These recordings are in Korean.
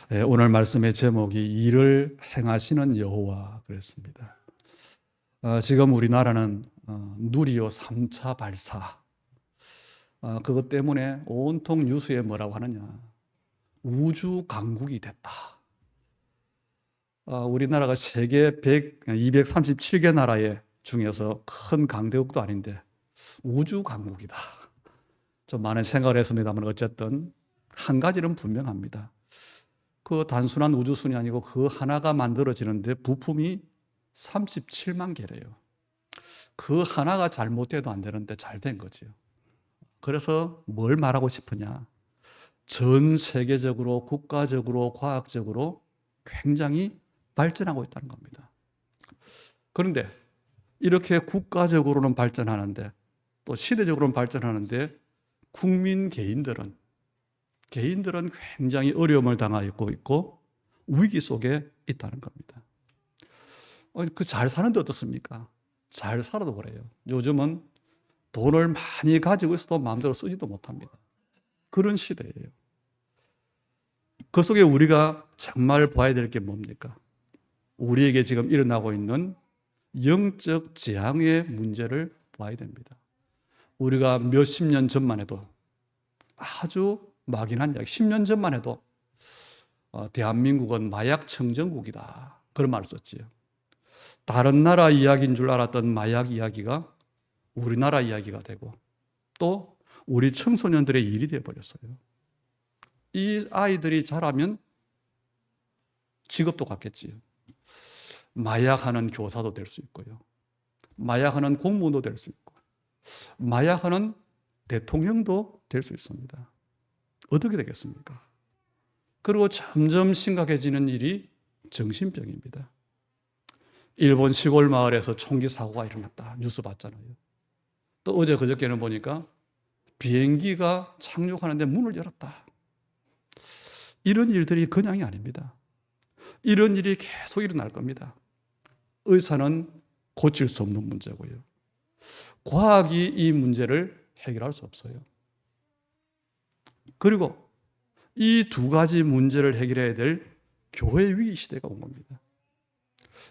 오늘 말씀의 제목이 일을 행하시는 여호와 그랬습니다. 지금 우리나라는 누리호 3차 발사, 그것 때문에 온통 뉴스에 뭐라고 하느냐, 우주 강국이 됐다. 우리나라가 세계 237개 나라의 중에서 큰 강대국도 아닌데 우주 강국이다. 좀 많은 생각을 했습니다만 어쨌든 한 가지는 분명합니다. 그 단순한 우주선이 아니고 그 하나가 만들어지는데 부품이 37만 개래요. 그 하나가 잘못돼도 안 되는데 잘 된 거죠. 그래서 뭘 말하고 싶으냐? 전 세계적으로, 국가적으로, 과학적으로 굉장히 발전하고 있다는 겁니다. 그런데 이렇게 국가적으로는 발전하는데 또 시대적으로는 발전하는데 국민 개인들은 굉장히 어려움을 당하고 있고 위기 속에 있다는 겁니다. 그 잘 사는데 어떻습니까? 잘 살아도 그래요. 요즘은 돈을 많이 가지고 있어도 마음대로 쓰지도 못합니다. 그런 시대예요. 그 속에 우리가 정말 봐야 될 게 뭡니까? 우리에게 지금 일어나고 있는 영적 재앙의 문제를 봐야 됩니다. 우리가 몇십 년 전만 해도 아주 막연한 이야기, 10년 전만 해도 대한민국은 마약 청정국이다. 그런 말을 썼지요. 다른 나라 이야기인 줄 알았던 마약 이야기가 우리나라 이야기가 되고 또 우리 청소년들의 일이 되어버렸어요. 이 아이들이 자라면 직업도 갖겠지요. 마약하는 교사도 될 수 있고요. 마약하는 공무원도 될 수 있고 마약하는 대통령도 될 수 있습니다. 어떻게 되겠습니까? 그리고 점점 심각해지는 일이 정신병입니다. 일본 시골 마을에서 총기 사고가 일어났다. 뉴스 봤잖아요. 또 어제 그저께는 보니까 비행기가 착륙하는데 문을 열었다. 이런 일들이 그냥이 아닙니다. 이런 일이 계속 일어날 겁니다. 의사는 고칠 수 없는 문제고요. 과학이 이 문제를 해결할 수 없어요. 그리고 이 두 가지 문제를 해결해야 될 교회 위기 시대가 온 겁니다.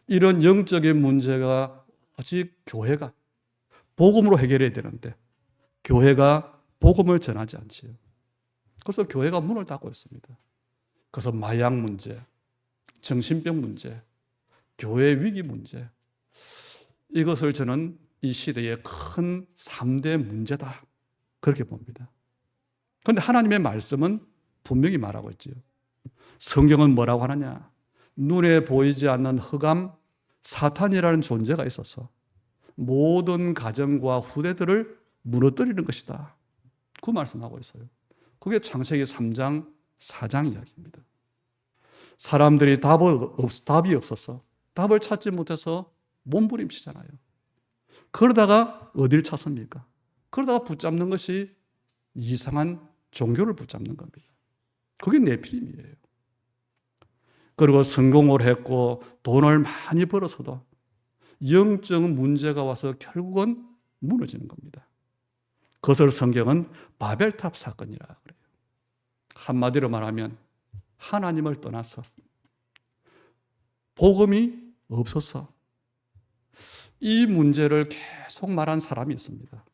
이런 영적인 문제가 오직 교회가 복음으로 해결해야 되는데 교회가 복음을 전하지 않지요. 그래서 교회가 문을 닫고 있습니다. 그래서 마약 문제, 정신병 문제, 교회 위기 문제, 이것을 저는 이 시대의 큰 3대 문제다. 그렇게 봅니다. 그런데 하나님의 말씀은 분명히 말하고 있지요. 성경은 뭐라고 하느냐? 눈에 보이지 않는 흑암, 사탄이라는 존재가 있어서 모든 가정과 후대들을 무너뜨리는 것이다. 그 말씀하고 있어요. 그게 창세기 3장, 4장 이야기입니다. 사람들이 답이 없어서 답을 찾지 못해서 몸부림치잖아요. 그러다가 어딜 찾습니까? 그러다가 붙잡는 것이 이상한 종교를 붙잡는 겁니다. 그게 네피림이에요. 그리고 성공을 했고 돈을 많이 벌어서도 영적 문제가 와서 결국은 무너지는 겁니다. 그것을 성경은 바벨탑 사건이라 그래요. 한마디로 말하면 하나님을 떠나서 복음이 없어서 이 문제를 계속 말한 사람이 있습니다.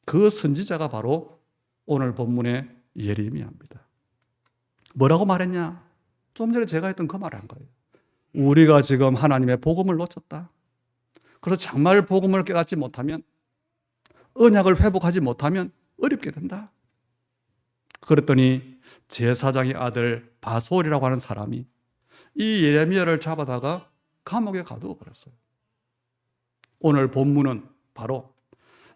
그 선지자가 바로 오늘 본문의 예레미야입니다. 뭐라고 말했냐? 좀 전에 제가 했던 그 말을 한 거예요. 우리가 지금 하나님의 복음을 놓쳤다. 그래서 정말 복음을 깨닫지 못하면, 언약을 회복하지 못하면 어렵게 된다. 그랬더니 제사장의 아들 바솔이라고 하는 사람이 이 예레미야를 잡아다가 감옥에 가두어 버렸어요. 오늘 본문은 바로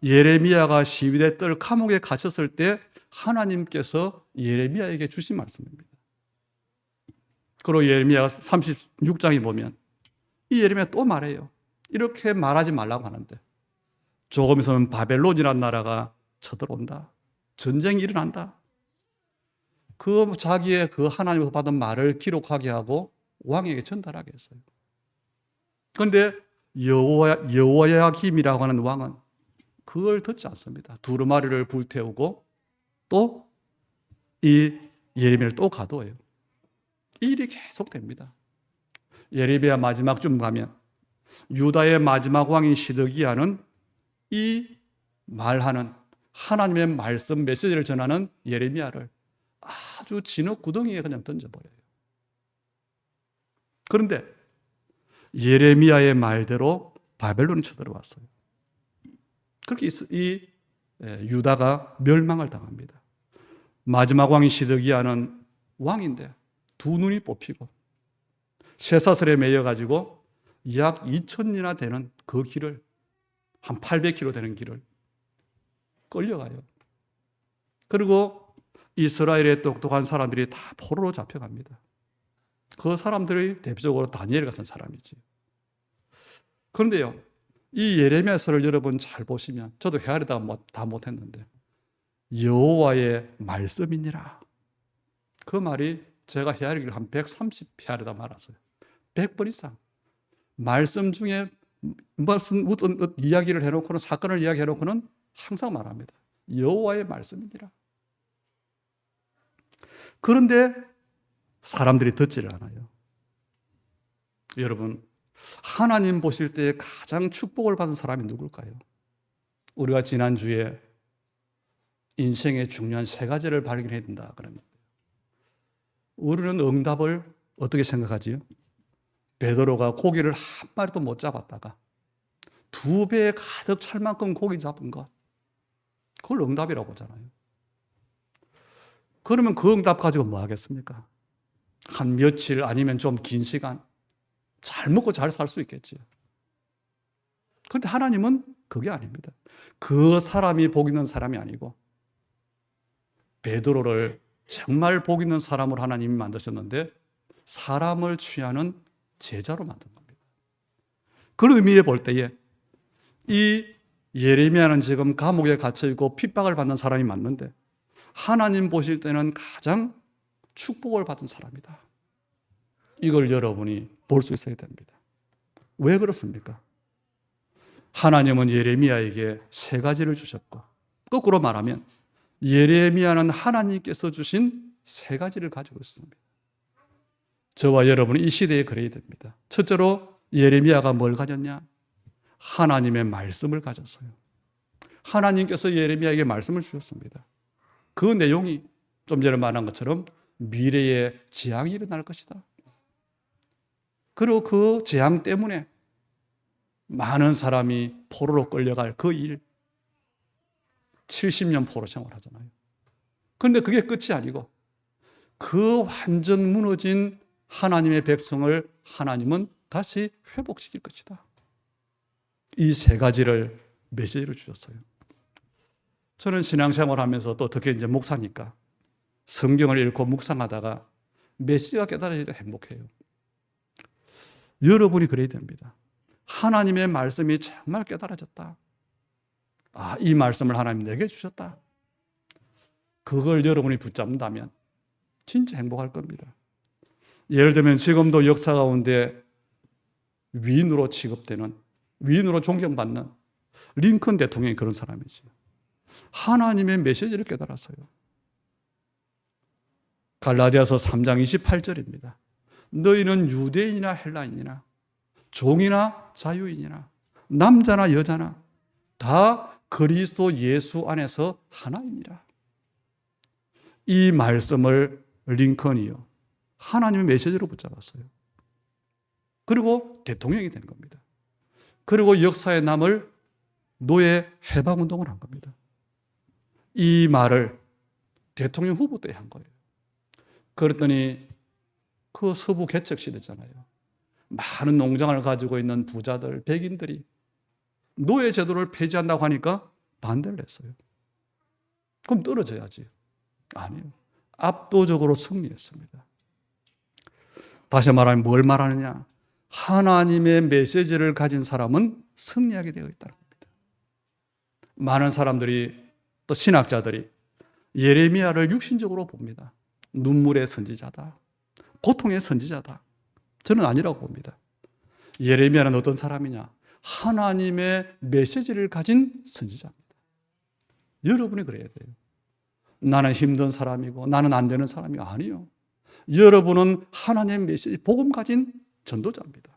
예레미야가 시위대 뜰 감옥에 갇혔을 때 하나님께서 예레미야에게 주신 말씀입니다. 그리고 예레미야 36장에 보면 이 예레미야 또 말해요. 이렇게 말하지 말라고 하는데 조금 있으면 바벨론이라는 나라가 쳐들어온다. 전쟁이 일어난다. 그 자기의 그 하나님으로부터 받은 말을 기록하게 하고 왕에게 전달하게 했어요. 그런데 여호야김이라고 하는 왕은 그걸 듣지 않습니다. 두루마리를 불태우고 또 이 예레미야를 또 가둬요. 이 일이 계속됩니다. 예레미야 마지막쯤 가면 유다의 마지막 왕인 시드기야는 이 말하는 하나님의 말씀 메시지를 전하는 예레미야를 아주 진흙 구덩이에 그냥 던져버려요. 그런데 예레미야의 말대로 바벨론이 쳐들어왔어요. 그렇게 이 유다가 멸망을 당합니다. 마지막 왕인 시드기야는 왕인데 두 눈이 뽑히고 쇠사슬에 매여가지고 약 2,000리나 되는 그 길을, 한 800km 되는 길을 끌려가요. 그리고 이스라엘의 똑똑한 사람들이 다 포로로 잡혀갑니다. 그 사람들이 대표적으로 다니엘 같은 사람이지. 그런데요, 이 예레미야서를 여러분 잘 보시면, 저도 헤아리다 다 못했는데, 여호와의 말씀이니라. 그 말이 제가 헤아리기를 한 130 헤아리다 말았어요. 100번 이상. 말씀 중에 무슨 이야기를 해놓고는, 사건을 이야기해놓고는 항상 말합니다. 여호와의 말씀이니라. 그런데 사람들이 듣지를 않아요. 여러분, 하나님 보실 때 가장 축복을 받은 사람이 누굴까요? 우리가 지난주에 인생의 중요한 세 가지를 발견해야 된다 그랬는데, 우리는 응답을 어떻게 생각하지요? 베드로가 고기를 한 마리도 못 잡았다가 2배에 가득 찰 만큼 고기 잡은 것, 그걸 응답이라고 하잖아요. 그러면 그 응답 가지고 뭐 하겠습니까? 한 며칠 아니면 좀 긴 시간 잘 먹고 잘 살 수 있겠지요. 그런데 하나님은 그게 아닙니다. 그 사람이 복 있는 사람이 아니고 베드로를 정말 복 있는 사람으로 하나님이 만드셨는데 사람을 취하는 제자로 만든 겁니다. 그런 의미에 볼 때에 이 예레미야는 지금 감옥에 갇혀 있고 핍박을 받는 사람이 맞는데 하나님 보실 때는 가장 축복을 받은 사람이다. 이걸 여러분이 볼 수 있어야 됩니다. 왜 그렇습니까? 하나님은 예레미야에게 세 가지를 주셨고, 거꾸로 말하면 예레미야는 하나님께서 주신 세 가지를 가지고 있습니다. 저와 여러분이 이 시대에 그래야 됩니다. 첫째로 예레미야가 뭘 가졌냐? 하나님의 말씀을 가졌어요. 하나님께서 예레미야에게 말씀을 주셨습니다. 그 내용이 좀 전에 말한 것처럼 미래에 재앙이 일어날 것이다. 그리고 그 재앙 때문에 많은 사람이 포로로 끌려갈 그 일, 70년 포로 생활하잖아요. 그런데 그게 끝이 아니고 그 완전 무너진 하나님의 백성을 하나님은 다시 회복시킬 것이다. 이 세 가지를 메시지로 주셨어요. 저는 신앙생활 하면서 또 특히 이제 목사니까 성경을 읽고 묵상하다가 메시지가 깨달아질 때 행복해요. 여러분이 그래야 됩니다. 하나님의 말씀이 정말 깨달아졌다. 아, 이 말씀을 하나님 내게 주셨다. 그걸 여러분이 붙잡는다면 진짜 행복할 겁니다. 예를 들면 지금도 역사 가운데 위인으로 취급되는, 위인으로 존경받는 링컨 대통령이 그런 사람이죠. 하나님의 메시지를 깨달았어요. 갈라디아서 3장 28절입니다. 너희는 유대인이나 헬라인이나 종이나 자유인이나 남자나 여자나 다 그리스도 예수 안에서 하나이니라. 이 말씀을 링컨이요, 하나님의 메시지로 붙잡았어요. 그리고 대통령이 된 겁니다. 그리고 역사에 남을 노예 해방운동을 한 겁니다. 이 말을 대통령 후보 때 한 거예요. 그랬더니 그 서부 개척 시대잖아요. 많은 농장을 가지고 있는 부자들, 백인들이 노예 제도를 폐지한다고 하니까 반대를 했어요. 그럼 떨어져야지. 아니요. 압도적으로 승리했습니다. 다시 말하면 뭘 말하느냐? 하나님의 메시지를 가진 사람은 승리하게 되어 있다는 겁니다. 많은 사람들이, 또 신학자들이 예레미야를 육신적으로 봅니다. 눈물의 선지자다. 고통의 선지자다. 저는 아니라고 봅니다. 예레미야는 어떤 사람이냐? 하나님의 메시지를 가진 선지자입니다. 여러분이 그래야 돼요. 나는 힘든 사람이고 나는 안 되는 사람이 아니요. 여러분은 하나님의 메시지, 복음 가진 전도자입니다.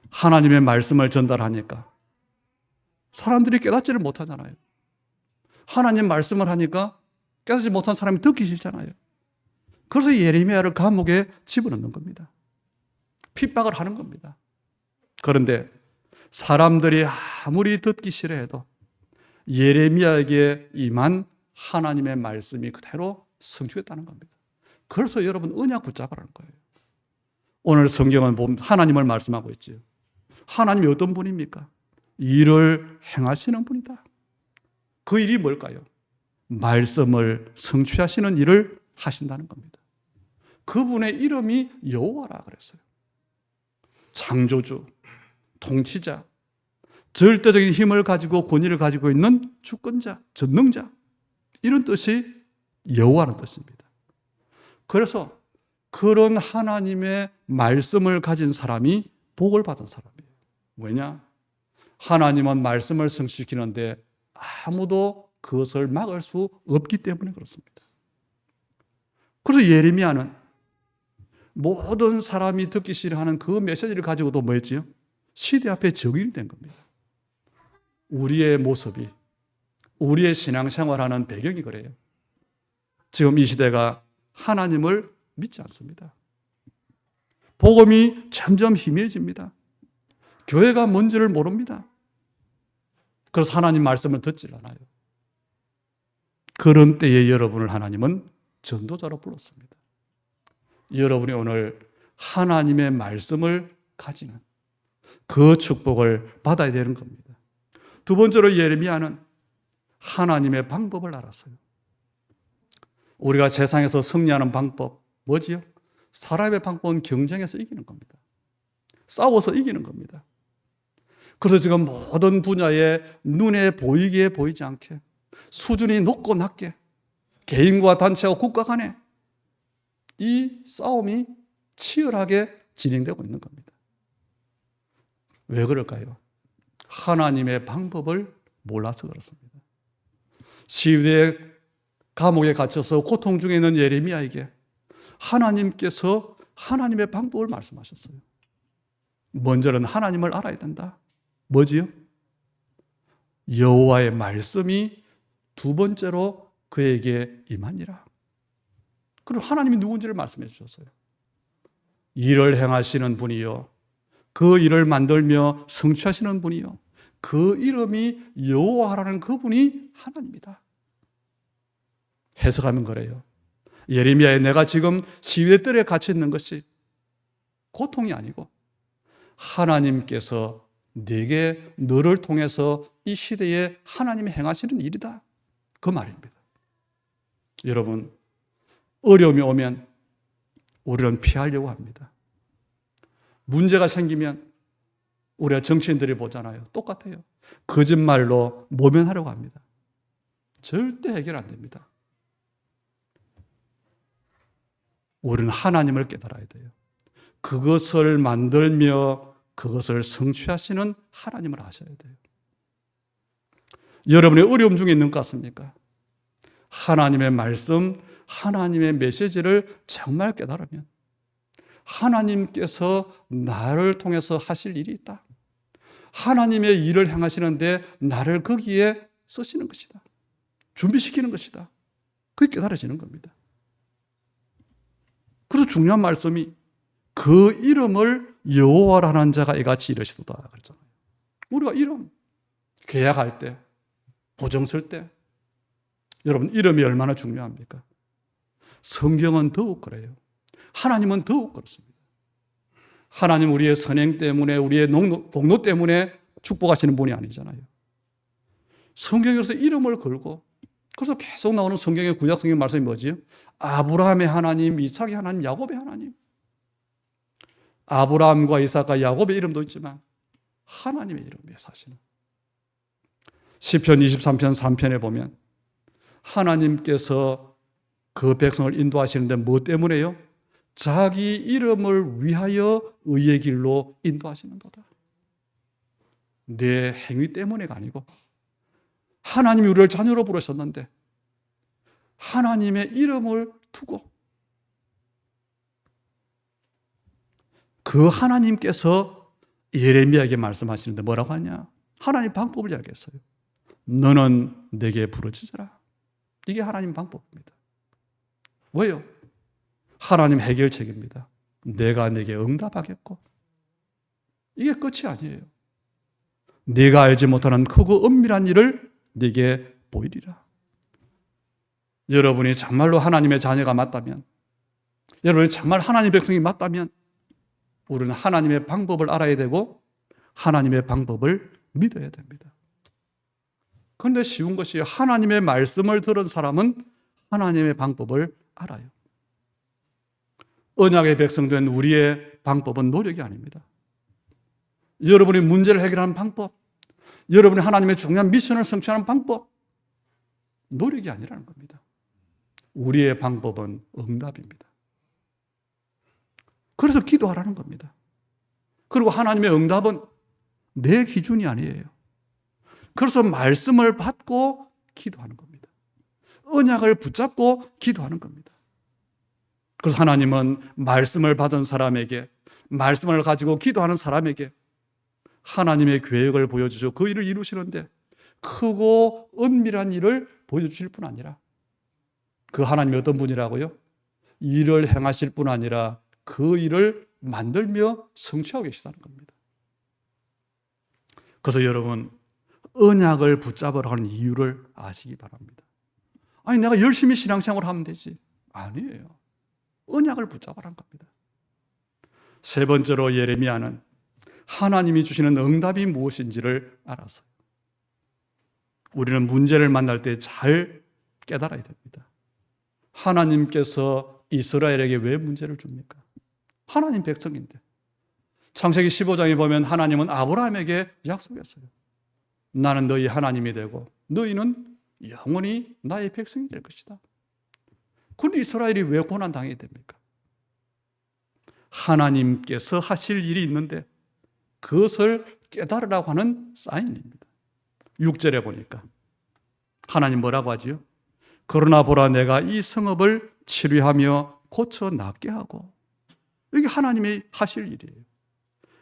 하나님의 말씀을 전달하니까 사람들이 깨닫지를 못하잖아요. 하나님 말씀을 하니까 깨닫지 못한 사람이 듣기 싫잖아요. 그래서 예레미야를 감옥에 집어넣는 겁니다. 핍박을 하는 겁니다. 그런데 사람들이 아무리 듣기 싫어해도 예레미야에게 임한 하나님의 말씀이 그대로 성취했다는 겁니다. 그래서 여러분 언약 붙잡으라는 거예요. 오늘 성경은 보면 하나님을 말씀하고 있지요. 하나님이 어떤 분입니까? 일을 행하시는 분이다. 그 일이 뭘까요? 말씀을 성취하시는 일을 하신다는 겁니다. 그분의 이름이 여호와라 그랬어요. 창조주, 통치자, 절대적인 힘을 가지고 권위를 가지고 있는 주권자, 전능자, 이런 뜻이 여호와라는 뜻입니다. 그래서 그런 하나님의 말씀을 가진 사람이 복을 받은 사람이에요. 왜냐? 하나님은 말씀을 성취시키는데 아무도 그것을 막을 수 없기 때문에 그렇습니다. 그래서 예레미야는 모든 사람이 듣기 싫어하는 그 메시지를 가지고도 뭐 했지요? 시대 앞에 적인이 된 겁니다. 우리의 모습이, 우리의 신앙생활하는 배경이 그래요. 지금 이 시대가 하나님을 믿지 않습니다. 복음이 점점 희미해집니다. 교회가 뭔지를 모릅니다. 그래서 하나님 말씀을 듣질 않아요. 그런 때에 여러분을 하나님은 전도자로 불렀습니다. 여러분이 오늘 하나님의 말씀을 가지는 그 축복을 받아야 되는 겁니다. 두 번째로 예레미야는 하나님의 방법을 알았어요. 우리가 세상에서 승리하는 방법 뭐지요? 사람의 방법은 경쟁해서 이기는 겁니다. 싸워서 이기는 겁니다. 그래서 지금 모든 분야에 눈에 보이게 보이지 않게 수준이 높고 낮게 개인과 단체와 국가 간에 이 싸움이 치열하게 진행되고 있는 겁니다. 왜 그럴까요? 하나님의 방법을 몰라서 그렇습니다. 시위대 감옥에 갇혀서 고통 중에 있는 예레미야에게 하나님께서 하나님의 방법을 말씀하셨어요. 먼저는 하나님을 알아야 된다. 뭐지요? 여호와의 말씀이 두 번째로 그에게 임하니라. 그럼 하나님이 누군지를 말씀해 주셨어요. 일을 행하시는 분이요, 그 일을 만들며 성취하시는 분이요, 그 이름이 여호와라는 그분이 하나님이다. 해석하면 그래요. 예레미야에 내가 지금 시위대 뜰에 갇혀 있는 것이 고통이 아니고 하나님께서 네게 너를 통해서 이 시대에 하나님이 행하시는 일이다. 그 말입니다. 여러분, 어려움이 오면 우리는 피하려고 합니다. 문제가 생기면 우리가 정치인들이 보잖아요. 똑같아요. 거짓말로 모면하려고 합니다. 절대 해결 안 됩니다. 우리는 하나님을 깨달아야 돼요. 그것을 만들며 그것을 성취하시는 하나님을 아셔야 돼요. 여러분의 어려움 중에 있는 것 같습니까? 하나님의 말씀, 하나님의 메시지를 정말 깨달으면 하나님께서 나를 통해서 하실 일이 있다. 하나님의 일을 행하시는데 나를 거기에 쓰시는 것이다. 준비시키는 것이다. 그게 깨달아지는 겁니다. 그래서 중요한 말씀이 그 이름을 여호와라는 자가 이같이 이르시도다 그랬잖아요. 우리가 이름 계약할 때, 보증 쓸 때 여러분 이름이 얼마나 중요합니까? 성경은 더욱 그래요. 하나님은 더욱 그렇습니다. 하나님 우리의 선행 때문에 우리의 공로 때문에 축복하시는 분이 아니잖아요. 성경에서 이름을 걸고 그래서 계속 나오는 성경의 구약 성경 말씀이 뭐지요? 아브라함의 하나님, 이삭의 하나님, 야곱의 하나님. 아브라함과 이삭과 야곱의 이름도 있지만 하나님의 이름이에요, 사실은. 시편 23편 3편에 보면 하나님께서 그 백성을 인도하시는데 뭐 때문에요? 자기 이름을 위하여 의의 길로 인도하시는 거다. 내 행위 때문에가 아니고 하나님이 우리를 자녀로 부르셨는데 하나님의 이름을 두고 그 하나님께서 예레미야에게 말씀하시는데 뭐라고 하냐? 하나님 방법을 이야기했어요. 너는 내게 부르짖어라. 이게 하나님 방법입니다. 왜요? 하나님 해결책입니다. 내가 내게 응답하겠고. 이게 끝이 아니에요. 네가 알지 못하는 크고 은밀한 일을 네게 보이리라. 여러분이 정말로 하나님의 자녀가 맞다면, 여러분이 정말 하나님의 백성이 맞다면 우리는 하나님의 방법을 알아야 되고 하나님의 방법을 믿어야 됩니다. 그런데 쉬운 것이 하나님의 말씀을 들은 사람은 하나님의 방법을 알아요. 언약의 백성된 우리의 방법은 노력이 아닙니다. 여러분이 문제를 해결하는 방법, 여러분이 하나님의 중요한 미션을 성취하는 방법, 노력이 아니라는 겁니다. 우리의 방법은 응답입니다. 그래서 기도하라는 겁니다. 그리고 하나님의 응답은 내 기준이 아니에요. 그래서 말씀을 받고 기도하는 겁니다. 언약을 붙잡고 기도하는 겁니다. 그래서 하나님은 말씀을 받은 사람에게, 말씀을 가지고 기도하는 사람에게 하나님의 계획을 보여주시고 그 일을 이루시는데 크고 은밀한 일을 보여주실 뿐 아니라, 그 하나님이 어떤 분이라고요? 일을 행하실 뿐 아니라 그 일을 만들며 성취하고 계시다는 겁니다. 그래서 여러분, 언약을 붙잡으라 하는 이유를 아시기 바랍니다. 아니, 내가 열심히 신앙생활을 하면 되지. 아니에요. 언약을 붙잡으라는 겁니다. 세 번째로 예레미야는 하나님이 주시는 응답이 무엇인지를 알았어요. 우리는 문제를 만날 때 잘 깨달아야 됩니다. 하나님께서 이스라엘에게 왜 문제를 줍니까? 하나님 백성인데. 창세기 15장에 보면 하나님은 아브라함에게 약속했어요. 나는 너희 하나님이 되고 너희는 영원히 나의 백성이 될 것이다. 그런데 이스라엘이 왜 고난당해야 됩니까? 하나님께서 하실 일이 있는데 그것을 깨달으라고 하는 사인입니다. 6절에 보니까 하나님 뭐라고 하지요? 그러나 보라, 내가 이 성읍을 치료하며 고쳐 낫게 하고. 이게 하나님이 하실 일이에요.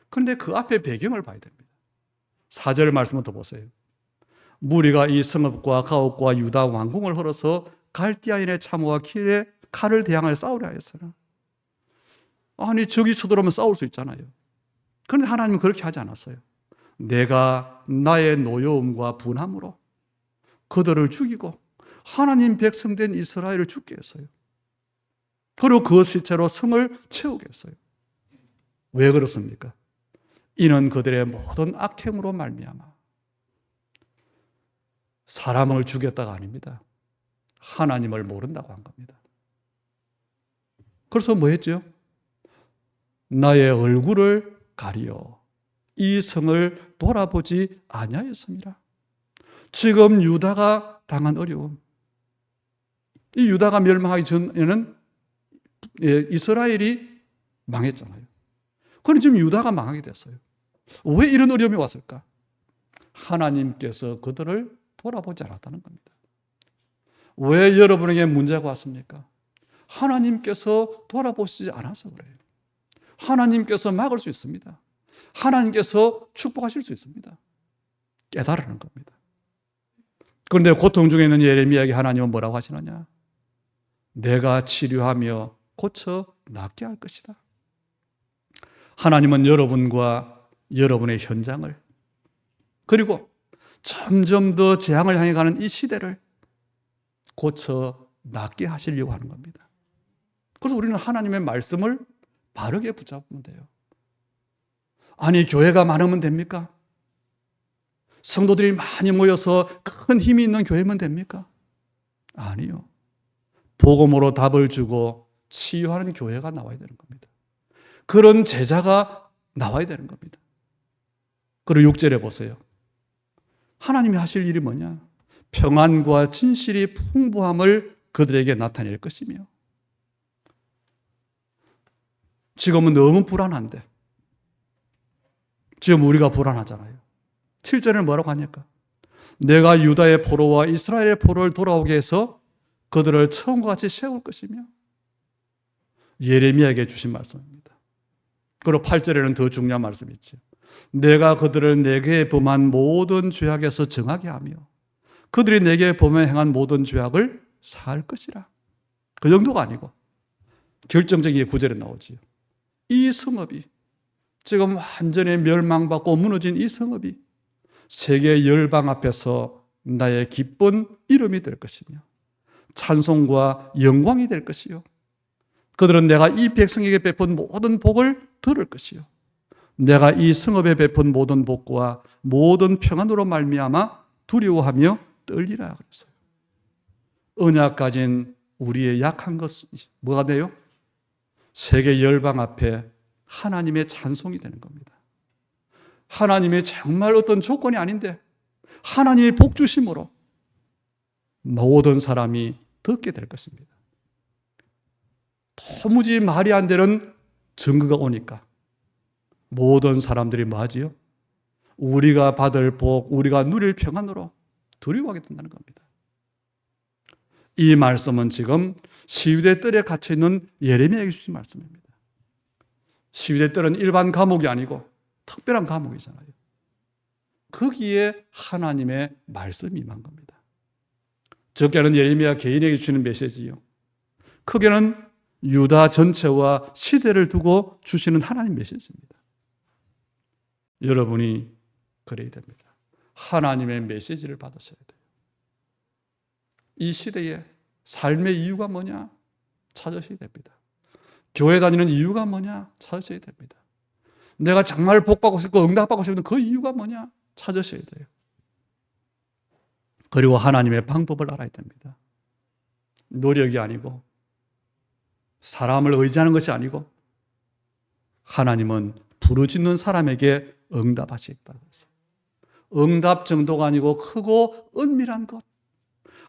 그런데 그 앞에 배경을 봐야 됩니다. 4절 말씀을 더 보세요. 무리가 이 성읍과 가옥과 유다 왕궁을 헐어서 갈대아인의 참호와 길에 칼을 대항하여 싸우려 하였으나. 아니, 적이 쳐들어오면 싸울 수 있잖아요. 그런데 하나님은 그렇게 하지 않았어요. 내가 나의 노여움과 분함으로 그들을 죽이고 하나님 백성된 이스라엘을 죽게 했어요. 그리고 그 시체로 성을 채우게 했어요. 왜 그렇습니까? 이는 그들의 모든 악행으로 말미암아. 사람을 죽였다가 아닙니다. 하나님을 모른다고 한 겁니다. 그래서 뭐 했죠? 나의 얼굴을 가리어 이 성을 돌아보지 아니하였습니다. 지금 유다가 당한 어려움, 이 유다가 멸망하기 전에는 이스라엘이 망했잖아요. 그런데 지금 유다가 망하게 됐어요. 왜 이런 어려움이 왔을까? 하나님께서 그들을 돌아보지 않았다는 겁니다. 왜 여러분에게 문제가 왔습니까? 하나님께서 돌아보시지 않아서 그래요. 하나님께서 막을 수 있습니다. 하나님께서 축복하실 수 있습니다. 깨달으는 겁니다. 그런데 고통 중에 있는 예레미야에게 하나님은 뭐라고 하시느냐? 내가 치료하며 고쳐 낫게 할 것이다. 하나님은 여러분과 여러분의 현장을, 그리고 점점 더 재앙을 향해 가는 이 시대를 고쳐 낫게 하시려고 하는 겁니다. 그래서 우리는 하나님의 말씀을 바르게 붙잡으면 돼요. 아니, 교회가 많으면 됩니까? 성도들이 많이 모여서 큰 힘이 있는 교회면 됩니까? 아니요. 복음으로 답을 주고 치유하는 교회가 나와야 되는 겁니다. 그런 제자가 나와야 되는 겁니다. 그리고 6절에 보세요. 하나님이 하실 일이 뭐냐? 평안과 진실이 풍부함을 그들에게 나타낼 것이며. 지금은 너무 불안한데, 지금 우리가 불안하잖아요. 7절에 뭐라고 하니까? 내가 유다의 포로와 이스라엘의 포로를 돌아오게 해서 그들을 처음과 같이 세울 것이며. 예레미야에게 주신 말씀입니다. 그리고 8절에는 더 중요한 말씀이 있죠. 내가 그들을 내게 범한 모든 죄악에서 정하게 하며 그들이 내게 범해 행한 모든 죄악을 사할 것이라. 그 정도가 아니고 결정적인 구절에 나오지요. 이 성읍이 지금 완전히 멸망받고 무너진 이 성읍이 세계 열방 앞에서 나의 기쁜 이름이 될 것이며 찬송과 영광이 될 것이요. 그들은 내가 이 백성에게 베푼 모든 복을 들을 것이요. 내가 이 성읍에 베푼 모든 복과 모든 평안으로 말미암아 두려워하며 떨리라 그랬어요. 언약 가진 우리의 약한 것은 뭐가 돼요? 세계 열방 앞에 하나님의 찬송이 되는 겁니다. 하나님의 정말 어떤 조건이 아닌데 하나님의 복 주심으로 모든 사람이 듣게 될 것입니다. 도무지 말이 안 되는 증거가 오니까 모든 사람들이 뭐하지요? 우리가 받을 복, 우리가 누릴 평안으로 두려워하게 된다는 겁니다. 이 말씀은 지금 시위대 뜰에 갇혀있는 예레미야에게 주신 말씀입니다. 시위대 뜰은 일반 감옥이 아니고 특별한 감옥이잖아요. 거기에 하나님의 말씀이 임한 겁니다. 적게는 예레미야 개인에게 주시는 메시지요. 크게는 유다 전체와 시대를 두고 주시는 하나님 메시지입니다. 여러분이 그래야 됩니다. 하나님의 메시지를 받으셔야 돼요. 이 시대에 삶의 이유가 뭐냐? 찾으셔야 됩니다. 교회 다니는 이유가 뭐냐? 찾으셔야 됩니다. 내가 정말 복받고 싶고 응답받고 싶은 그 이유가 뭐냐? 찾으셔야 돼요. 그리고 하나님의 방법을 알아야 됩니다. 노력이 아니고 사람을 의지하는 것이 아니고 하나님은 부르짖는 사람에게 응답하시겠다고 했어요. 응답 정도가 아니고 크고 은밀한 것.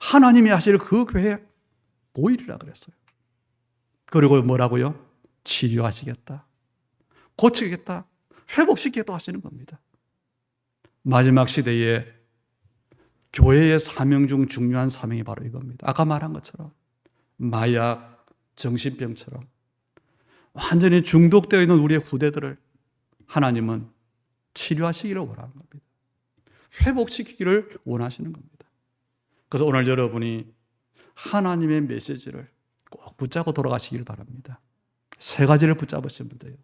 하나님이 하실 그 계획 보이리라 그랬어요. 그리고 뭐라고요? 치료하시겠다. 고치겠다. 회복시키겠다 하시는 겁니다. 마지막 시대에 교회의 사명 중 중요한 사명이 바로 이겁니다. 아까 말한 것처럼 마약, 정신병처럼 완전히 중독되어 있는 우리의 후대들을 하나님은 치료하시기를 원하는 겁니다. 회복시키기를 원하시는 겁니다. 그래서 오늘 여러분이 하나님의 메시지를 꼭 붙잡고 돌아가시길 바랍니다. 세 가지를 붙잡으시면 돼요.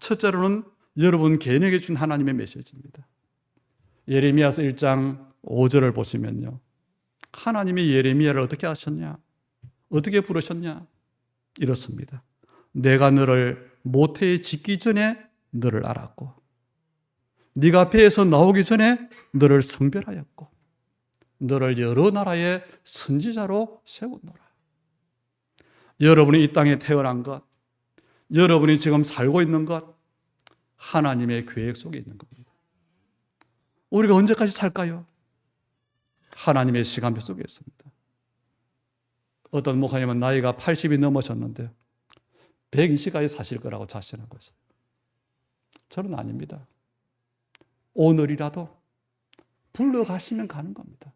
첫째로는 여러분 개인에게 준 하나님의 메시지입니다. 예레미야서 1장 5절을 보시면요. 하나님이 예레미야를 어떻게 하셨냐? 어떻게 부르셨냐? 이렇습니다. 내가 너를 모태에 짓기 전에 너를 알았고 네가 배에서 나오기 전에 너를 성별하였고 너를 여러 나라의 선지자로 세웠노라. 여러분이 이 땅에 태어난 것, 여러분이 지금 살고 있는 것 하나님의 계획 속에 있는 겁니다. 우리가 언제까지 살까요? 하나님의 시간표 속에 있습니다. 어떤 목사님은 나이가 80이 넘으셨는데 120까지 사실 거라고 자신하고 있어요. 저는 아닙니다. 오늘이라도 불러가시면 가는 겁니다.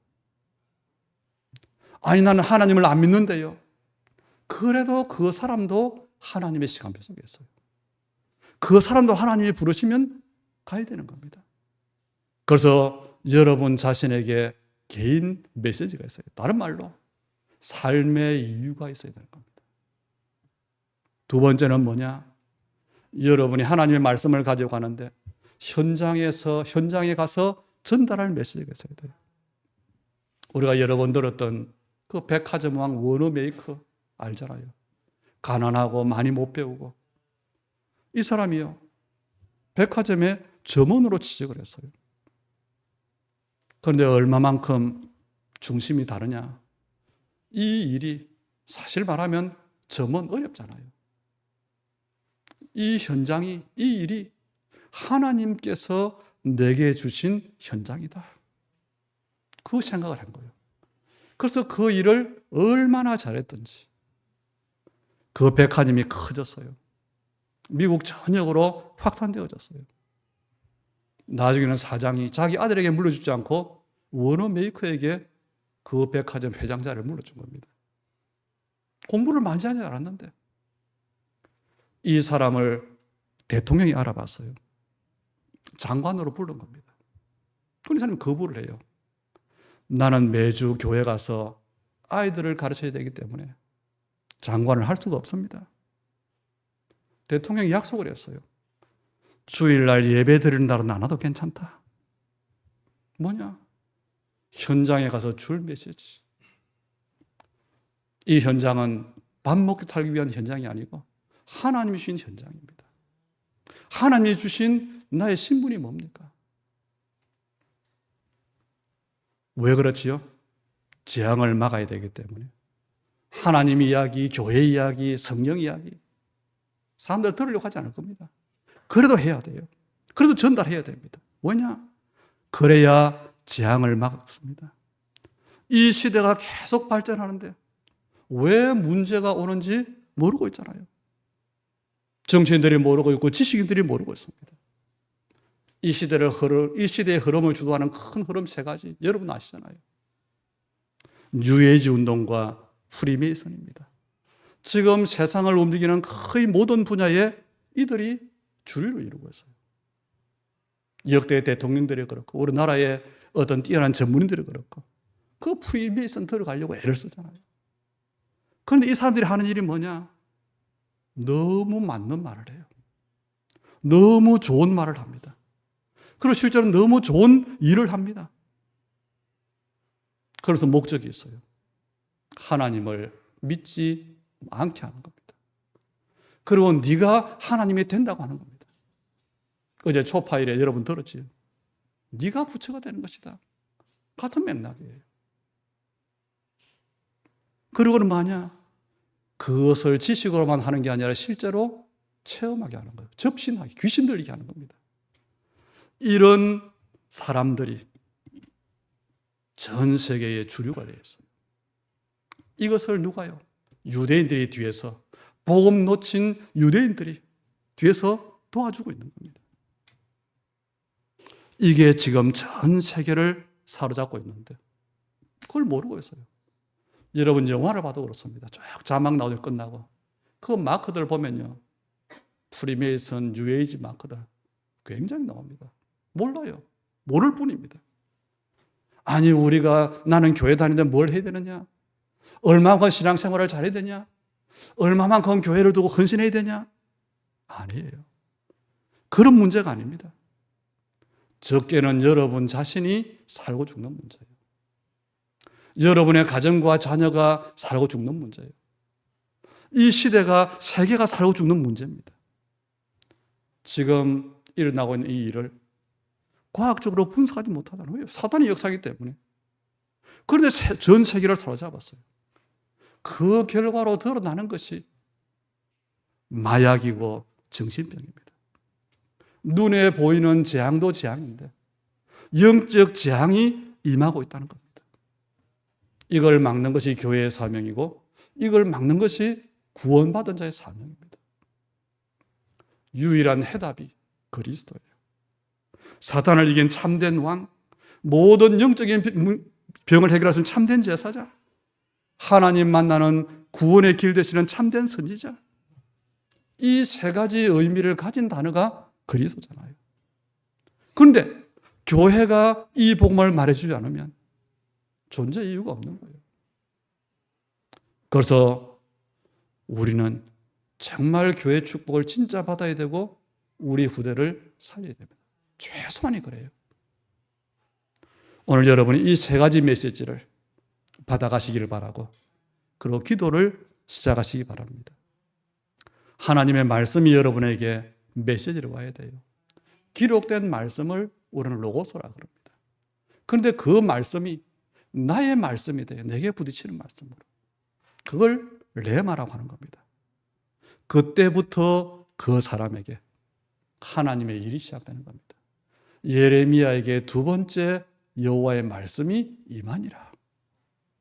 아니 나는 하나님을 안 믿는데요. 그래도 그 사람도 하나님의 시간표 속에 있어요. 그 사람도 하나님이 부르시면 가야 되는 겁니다. 그래서 여러분 자신에게 개인 메시지가 있어요. 다른 말로 삶의 이유가 있어야 되는 겁니다. 두 번째는 뭐냐? 여러분이 하나님의 말씀을 가지고 가는데 현장에 가서 전달할 메시지가 있어야 돼요. 우리가 여러 번 들었던 그 백화점 왕 워너메이커 알잖아요. 가난하고 많이 못 배우고 이 사람이요. 백화점에 점원으로 취직을 했어요. 그런데 얼마만큼 중심이 다르냐? 이 일이 사실 말하면 점원 어렵잖아요. 이 현장이, 이 일이 하나님께서 내게 주신 현장이다. 그 생각을 한 거예요. 그래서 그 일을 얼마나 잘했던지 그 백화점이 커졌어요. 미국 전역으로 확산되어졌어요. 나중에는 사장이 자기 아들에게 물려주지 않고 워너메이커에게 그 백화점 회장 자리를 물려준 겁니다. 공부를 많이 하지 않았는데 이 사람을 대통령이 알아봤어요. 장관으로 부른 겁니다. 그런 사람이 거부를 해요. 나는 매주 교회 가서 아이들을 가르쳐야 되기 때문에 장관을 할 수가 없습니다. 대통령이 약속을 했어요. 주일날 예배 드리는 날은 안 와도 괜찮다. 뭐냐? 현장에 가서 줄 메시지. 이 현장은 밥 먹고 살기 위한 현장이 아니고 하나님이 주신 현장입니다. 하나님이 주신 나의 신분이 뭡니까? 왜 그렇지요? 재앙을 막아야 되기 때문에. 하나님 이야기, 교회 이야기, 성령 이야기 사람들 들으려고 하지 않을 겁니다. 그래도 해야 돼요. 그래도 전달해야 됩니다. 왜냐? 그래야 재앙을 막습니다. 이 시대가 계속 발전하는데 왜 문제가 오는지 모르고 있잖아요. 정치인들이 모르고 있고 지식인들이 모르고 있습니다. 이 시대의 흐름을 주도하는 큰 흐름 세 가지 여러분 아시잖아요. 뉴에이지 운동과 프리메이슨입니다. 지금 세상을 움직이는 거의 모든 분야에 이들이 주류를 이루고 있어요. 역대 대통령들이 그렇고 우리나라의 어떤 뛰어난 전문인들이 그렇고 그 프리메이슨 들어가려고 애를 쓰잖아요. 그런데 이 사람들이 하는 일이 뭐냐? 너무 맞는 말을 해요. 너무 좋은 말을 합니다. 그리고 실제로 너무 좋은 일을 합니다. 그래서 목적이 있어요. 하나님을 믿지 않게 하는 겁니다. 그리고 네가 하나님이 된다고 하는 겁니다. 어제 초파일에 여러분 들었지요? 네가 부처가 되는 것이다. 같은 맥락이에요. 그리고는 뭐냐? 그것을 지식으로만 하는 게 아니라 실제로 체험하게 하는 거예요. 접신하게, 귀신 들리게 하는 겁니다. 이런 사람들이 전 세계의 주류가 되어 있어요. 이것을 누가요? 유대인들이 뒤에서, 복음 놓친 유대인들이 뒤에서 도와주고 있는 겁니다. 이게 지금 전 세계를 사로잡고 있는데 그걸 모르고 있어요. 여러분 영화를 봐도 그렇습니다. 쭉 자막 나오고 끝나고 그 마크들 보면요. 프리메이슨, 뉴에이지 마크들 굉장히 나옵니다. 몰라요. 모를 뿐입니다. 아니 우리가 나는 교회 다니는데 뭘 해야 되느냐? 얼마만큼 신앙생활을 잘해야 되냐? 얼마만큼 교회를 두고 헌신해야 되냐? 아니에요. 그런 문제가 아닙니다. 적게는 여러분 자신이 살고 죽는 문제예요. 여러분의 가정과 자녀가 살고 죽는 문제예요. 이 시대가 세계가 살고 죽는 문제입니다. 지금 일어나고 있는 이 일을 과학적으로 분석하지 못하다는 거예요. 사단의 역사이기 때문에. 그런데 전 세계를 사로잡았어요. 그 결과로 드러나는 것이 마약이고 정신병입니다. 눈에 보이는 재앙도 재앙인데 영적 재앙이 임하고 있다는 겁니다. 이걸 막는 것이 교회의 사명이고 이걸 막는 것이 구원받은 자의 사명입니다. 유일한 해답이 그리스도예요. 사탄을 이긴 참된 왕, 모든 영적인 병을 해결할 수 있는 참된 제사자, 하나님 만나는 구원의 길 되시는 참된 선지자, 이 세 가지 의미를 가진 단어가 그리스도잖아요. 그런데 교회가 이 복음을 말해주지 않으면 존재 이유가 없는 거예요. 그래서 우리는 정말 교회 축복을 진짜 받아야 되고 우리 후대를 살려야 됩니다. 최소한이 그래요. 오늘 여러분이 이 세 가지 메시지를 받아가시기를 바라고 그리고 기도를 시작하시기 바랍니다. 하나님의 말씀이 여러분에게 메시지로 와야 돼요. 기록된 말씀을 우리는 로고스라 그럽니다. 그런데 그 말씀이 나의 말씀이 돼요. 내게 부딪히는 말씀으로. 그걸 레마라고 하는 겁니다. 그때부터 그 사람에게 하나님의 일이 시작되는 겁니다. 예레미야에게 두 번째 여호와의 말씀이 임하니라.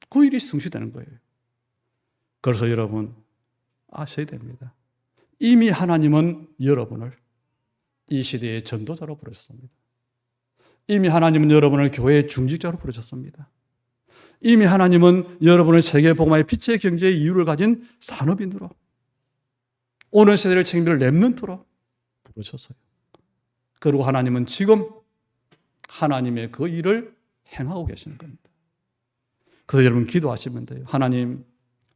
그 일이 성취되는 거예요. 그래서 여러분 아셔야 됩니다. 이미 하나님은 여러분을 이 시대의 전도자로 부르셨습니다. 이미 하나님은 여러분을 교회의 중직자로 부르셨습니다. 이미 하나님은 여러분을 세계 복음화의 빛의 경제의 이유를 가진 산업인으로 오늘 세대를 책임질 렘넌트로 부르셨어요. 그리고 하나님은 지금 하나님의 그 일을 행하고 계시는 겁니다. 그래서 여러분 기도하시면 돼요. 하나님,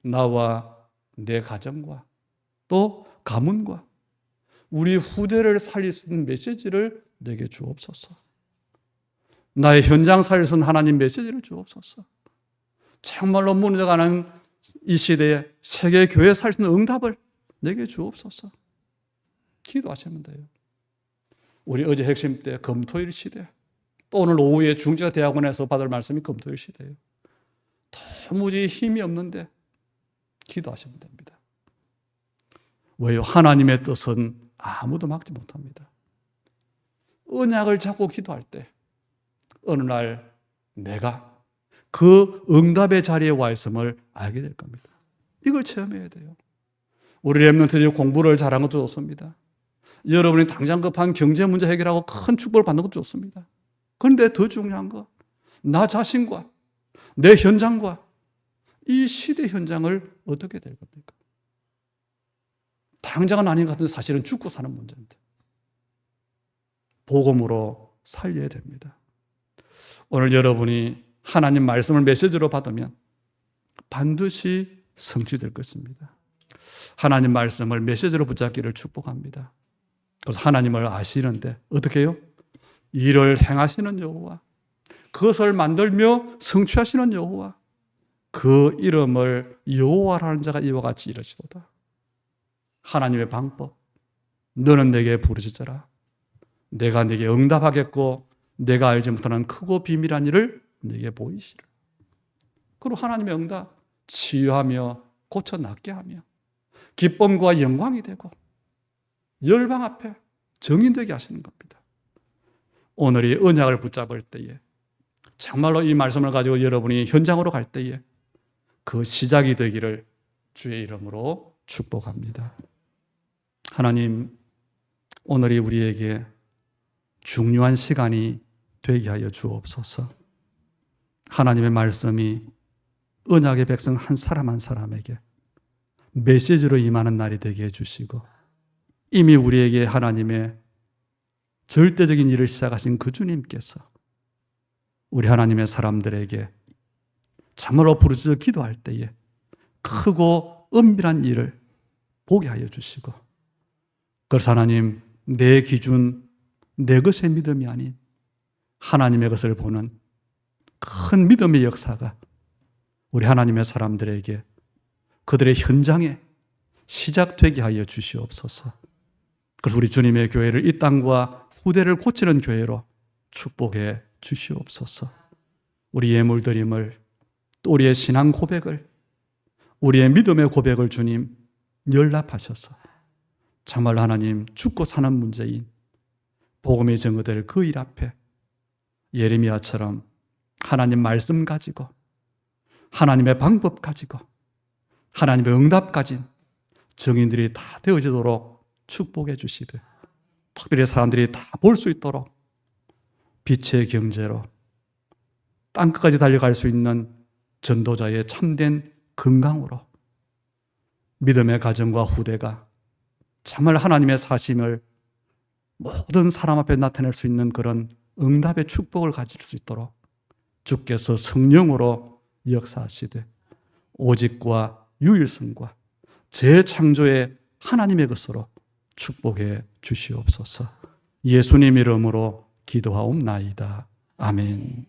나와 내 가정과 또 가문과 우리 후대를 살릴 수 있는 메시지를 내게 주옵소서. 나의 현장 살릴 수 있는 하나님 메시지를 주옵소서. 정말로 무너져가는 이 시대에 세계 교회 살릴 수 있는 응답을 내게 주옵소서. 기도하시면 돼요. 우리 어제 핵심 때 금토일 시대, 또 오늘 오후에 중지가 대학원에서 받을 말씀이 금토일 시대예요. 도무지 힘이 없는데 기도하시면 됩니다. 왜요? 하나님의 뜻은 아무도 막지 못합니다. 언약을 잡고 기도할 때 어느 날 내가 그 응답의 자리에 와 있음을 알게 될 겁니다. 이걸 체험해야 돼요. 우리 렘넌트들이 공부를 잘한 것도 좋습니다. 여러분이 당장 급한 경제 문제 해결하고 큰 축복을 받는 것도 좋습니다. 그런데 더 중요한 거, 나 자신과 내 현장과 이 시대 현장을 어떻게 될 겁니까? 당장은 아닌 것 같은데 사실은 죽고 사는 문제인데 복음으로 살려야 됩니다. 오늘 여러분이 하나님 말씀을 메시지로 받으면 반드시 성취될 것입니다. 하나님 말씀을 메시지로 붙잡기를 축복합니다. 그래서 하나님을 아시는데 어떻게 해요? 일을 행하시는 여호와, 그것을 만들며 성취하시는 여호와, 그 이름을 여호와라는 자가 이와 같이 이르시도다. 하나님의 방법, 너는 내게 부르짖어라. 내가 네게 응답하겠고 내가 알지 못하는 크고 비밀한 일을 네게 보이시라. 그리고 하나님의 응답, 치유하며 고쳐 낫게 하며 기쁨과 영광이 되고 열방 앞에 정인되게 하시는 겁니다. 오늘 이 언약을 붙잡을 때에 정말로 이 말씀을 가지고 여러분이 현장으로 갈 때에 그 시작이 되기를 주의 이름으로 축복합니다. 하나님, 오늘이 우리에게 중요한 시간이 되게 하여 주옵소서. 하나님의 말씀이 언약의 백성 한 사람 한 사람에게 메시지로 임하는 날이 되게 해주시고 이미 우리에게 하나님의 절대적인 일을 시작하신 그 주님께서 우리 하나님의 사람들에게 참으로 부르짖어 기도할 때에 크고 은밀한 일을 보게 하여 주시고, 그래서 하나님, 내 기준, 내 것의 믿음이 아닌 하나님의 것을 보는 큰 믿음의 역사가 우리 하나님의 사람들에게 그들의 현장에 시작되게 하여 주시옵소서. 그래서 우리 주님의 교회를 이 땅과 후대를 고치는 교회로 축복해 주시옵소서. 우리 예물드림을, 또 우리의 신앙 고백을, 우리의 믿음의 고백을 주님 연락하셔서 정말 하나님 죽고 사는 문제인 복음의 증거될 그 일 앞에 예레미야처럼 하나님 말씀 가지고 하나님의 방법 가지고 하나님의 응답 가진 증인들이 다 되어지도록 축복해 주시되, 특별히 사람들이 다 볼 수 있도록 빛의 경제로 땅끝까지 달려갈 수 있는 전도자의 참된 건강으로 믿음의 가정과 후대가 정말 하나님의 사심을 모든 사람 앞에 나타낼 수 있는 그런 응답의 축복을 가질 수 있도록 주께서 성령으로 역사하시되 오직과 유일성과 재창조의 하나님의 것으로 축복해 주시옵소서. 예수님 이름으로 기도하옵나이다. 아멘.